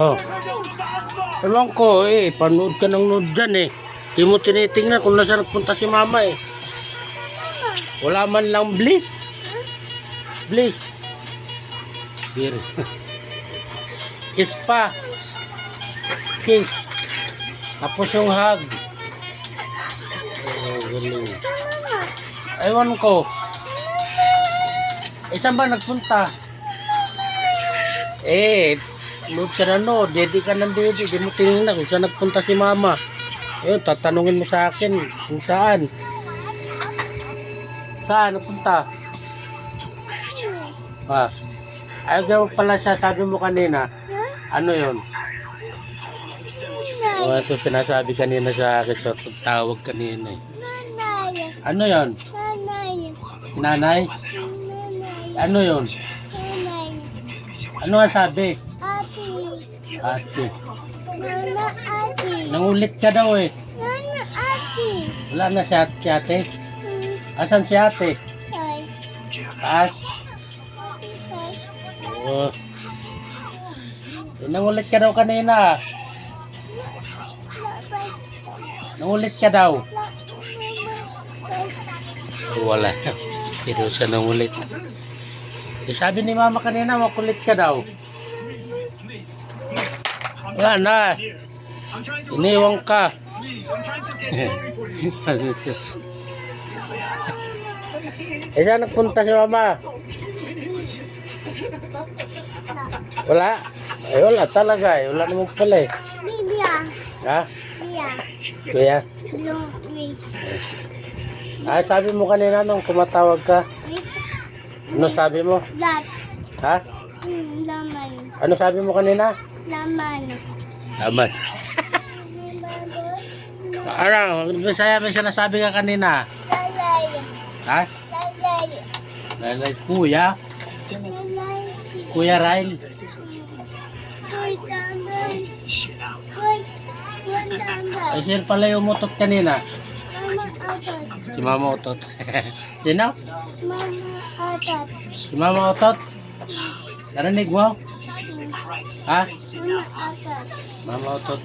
Oh. Ewan ko panood ka ng nood dyan Di mo tinitingnan kung nasa nagpunta si mama Wala man lang bliss. Bliss. Here. Kiss pa. Kiss. Tapos yung hug. Oh, galing. Ewan ko. Saan ba nagpunta? Load ka na Dedi ka ng dedi. Di mo tinignan kung saan nagpunta si mama. Ayun, tatanungin mo sa akin kung saan. Saan nagpunta? Ayaw pala sabi mo kanina. Ano yun? Ito sinasabi kanina sa akin sa pagtawag kanina Nanay. Ano yun? Nanay. Nanay? Ano yun? Nanay. Ano nga sabi? Ate. Ate. Nana ate. Nangulit ka daw Nana ate. Wala na si ate? Asan si ate? Tay. Taas? Ate tay. Oo. Nangulit ka daw kanina. Labas. Nangulit ka daw. Labas. Wala. Hindi siya nangulit. Sabi ni mama kanina, makulit ka daw. Wala na. Iniwang ka. Saan nagpunta si mama? Wala. Wala talaga Wala naman pala Bibia. Ha? Bia. Kuya? Long miss. Sabi mo kanina nung kumatawag ka. Miss. Ano sabi mo? Blood. Ha? Laman. Ano sabi mo kanina? Laman. Aman. Arang, Bisaya may sinasabi ka kanina. Lalay. Ha? Lalay. Lalay, kuya? Lalay. Kuya Ryle? Ay, sir pala yung umutot kanina. Mama atat. Si Mama Otot. Sino? Mama atat. Si Mama Otot? Narinig mo? Ha? Mama atat. Mama Otot.